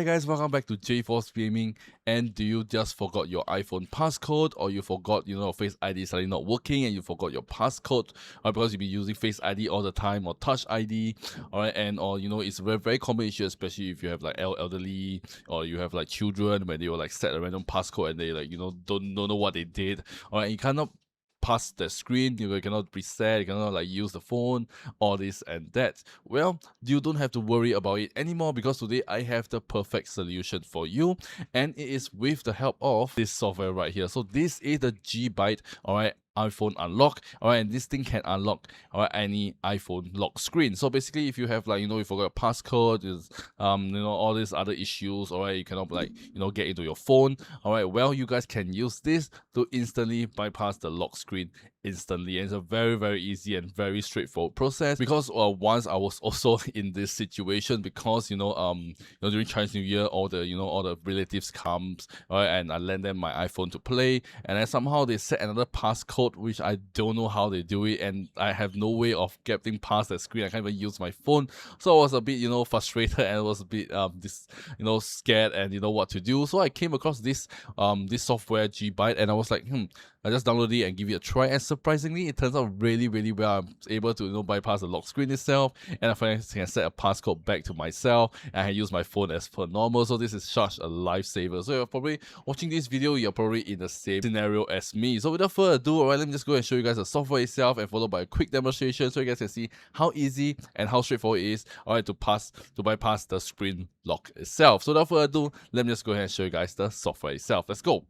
guys, welcome back to JForce Gaming. And do you just forgot your iPhone passcode, or you forgot, Face ID is suddenly not working and you forgot your passcode, or because you've been using Face ID all the time or Touch ID, alright, and or it's a very, very common issue, especially if you have like elderly or you have like children where they will like set a random passcode and they like don't know what they did, alright, you cannot pass the screen, you cannot reset, you cannot like use the phone, all this and that. Well, you don't have to worry about it anymore, because today I have the perfect solution for you, and it is with the help of this software right here. So this is the Gbyte, alright, iPhone unlock, alright, and this thing can unlock any iPhone lock screen. So basically, if you have like you forgot your passcode, is all these other issues, alright, you cannot like get into your phone, alright, well, you guys can use this to instantly bypass the lock screen instantly. And it's a very, very easy and very straightforward process, because once I was also in this situation, because during Chinese New Year, all the relatives comes, alright, and I lend them my iPhone to play, and then somehow they set another passcode which I don't know how they do it, and I have no way of getting past the screen. I can't even use my phone, so I was a bit frustrated, and I was a bit scared and what to do. So I came across this software Gbyte, and I was like, I just downloaded it and give it a try, and surprisingly, it turns out really, really well. I'm able to bypass the lock screen itself, and I finally can set a passcode back to myself, and I can use my phone as per normal. So this is such a lifesaver. So you're probably watching this video, you're probably in the same scenario as me. So without further ado, alright, let me just go and show you guys the software itself, and followed by a quick demonstration, so you guys can see how easy and how straightforward it is, alright, to bypass the screen lock itself. So without further ado, let me just go ahead and show you guys the software itself. Let's go.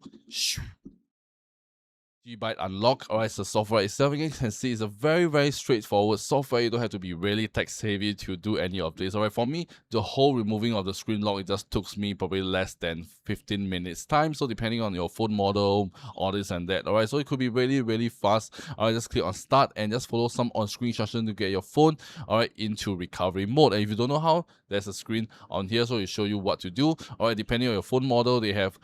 Gbyte unlock, alright, so software itself, you can see it's a very, very straightforward software. You don't have to be really tech savvy to do any of this. Alright, for me, the whole removing of the screen lock, it just took me probably less than 15 minutes time. So depending on your phone model, all this and that, alright, so it could be really, really fast. Alright, just click on start and just follow some on-screen instructions to get your phone, alright, into recovery mode. And if you don't know how, there's a screen on here, so it show you what to do. Alright, depending on your phone model, they have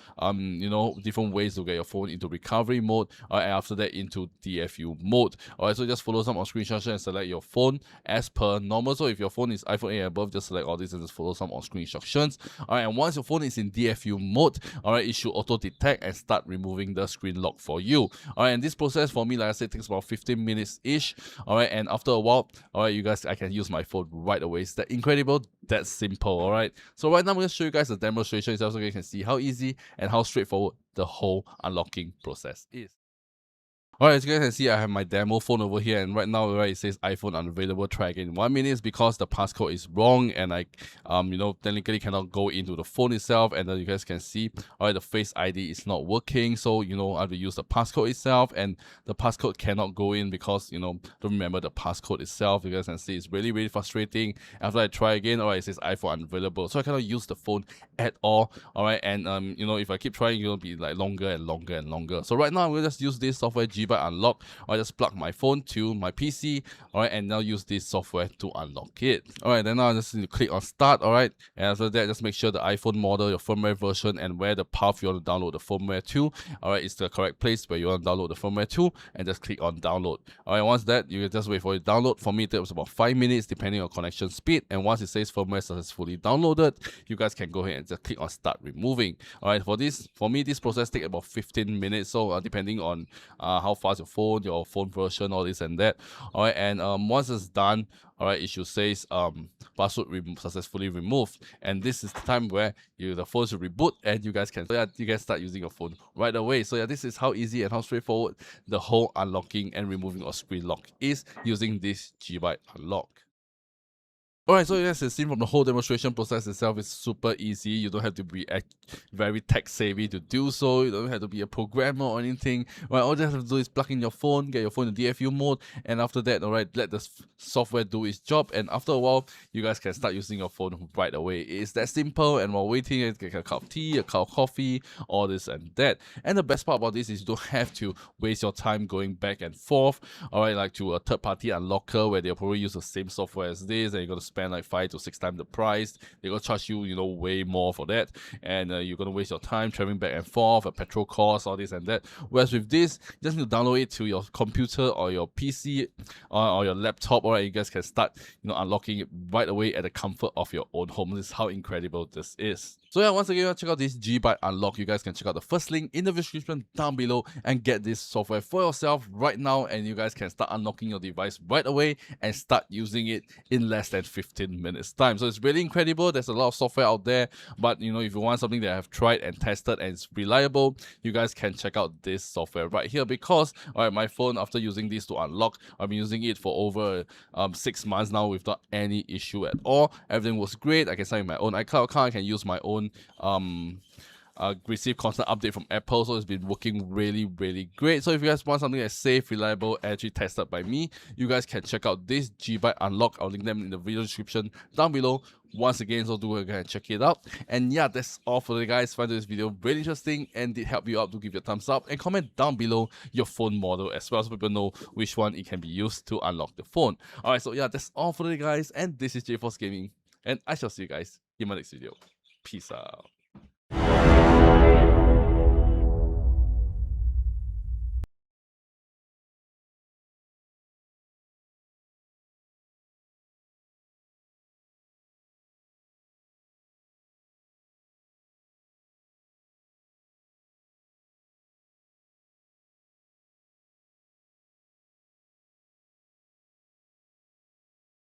different ways to get your phone into recovery mode, and after that into DFU mode. Alright, so just follow some on-screen instructions and select your phone as per normal. So if your phone is iPhone 8 and above, just select all this and just follow some on-screen instructions. Alright, and once your phone is in DFU mode, alright, it should auto-detect and start removing the screen lock for you. Alright, and this process for me, like I said, takes about 15 minutes-ish. Alright, and after a while, alright, you guys, I can use my phone right away. It's that incredible, that simple, alright? So right now, I'm going to show you guys the demonstration itself so you can see how easy and how straightforward the whole unlocking process is. Alright, as you guys can see, I have my demo phone over here, and right now, right, it says iPhone unavailable, try again in 1 minute. It's because the passcode is wrong, and I, technically cannot go into the phone itself. And then you guys can see, alright, the Face ID is not working, so I have to use the passcode itself, and the passcode cannot go in because don't remember the passcode itself. You guys can see it's really, really frustrating. After I try again, alright, it says iPhone unavailable, so I cannot use the phone at all. Alright, and if I keep trying, it'll be like longer and longer and longer. So right now, I'm gonna just use this software Gbyte unlock. I just plug my phone to my PC, alright, and now use this software to unlock it. Alright, then now I just need to click on start, alright, and after that, just make sure the iPhone model, your firmware version, and where the path you want to download the firmware to, alright, is the correct place where you want to download the firmware to, and just click on download. Alright, once that, you can just wait for it to download. For me, it takes about 5 minutes depending on connection speed, and once it says firmware successfully downloaded, you guys can go ahead and just click on start removing. Alright, for me, this process takes about 15 minutes, so depending on how fast your phone version, all this and that. Alright, and once it's done, alright, it should say password successfully removed, and this is the time where the phone should reboot, and you guys start using your phone right away. So yeah, this is how easy and how straightforward the whole unlocking and removing of screen lock is using this Gbyte unlock. Alright, so as you've seen from the whole demonstration process itself, it's super easy. You don't have to be very tech savvy to do so. You don't have to be a programmer or anything. Right, all you have to do is plug in your phone, get your phone in DFU mode, and after that, alright, let the software do its job. And after a while, you guys can start using your phone right away. It's that simple. And while waiting, you get a cup of tea, a cup of coffee, all this and that. And the best part about this is you don't have to waste your time going back and forth, alright, like to a third-party unlocker where they'll probably use the same software as this, and you're gonna spend like 5 to 6 times the price. They're gonna charge you, you know, way more for that, and you're gonna waste your time traveling back and forth, a petrol cost, all this and that. Whereas with this, you just need to download it to your computer or your PC or your laptop. Alright, you guys can start, you know, unlocking it right away at the comfort of your own home. This is how incredible this is. So yeah, once again, check out this Gbyte unlock. You guys can check out the first link in the description down below and get this software for yourself right now, and you guys can start unlocking your device right away and start using it in less than 15 minutes time. So it's really incredible. There's a lot of software out there, but you know, if you want something that I've tried and tested and it's reliable, you guys can check out this software right here, because alright, my phone, after using this to unlock, I've been using it for over 6 months now without any issue at all. Everything was great. I can sign my own iCloud account. I can use my own receive constant update from Apple, so it's been working really great. So if you guys want something that's safe, reliable, actually tested by me, you guys can check out this Gbyte unlock. I'll link them in the video description down below once again, so do go and check it out. And yeah, that's all for today, guys. Find this video really interesting and did help you out, to give your thumbs up and comment down below your phone model as well, so people know which one it can be used to unlock the phone. Alright, so yeah, that's all for today, guys, and this is 𝖩forcegaming, and I shall see you guys in my next video. Peace out.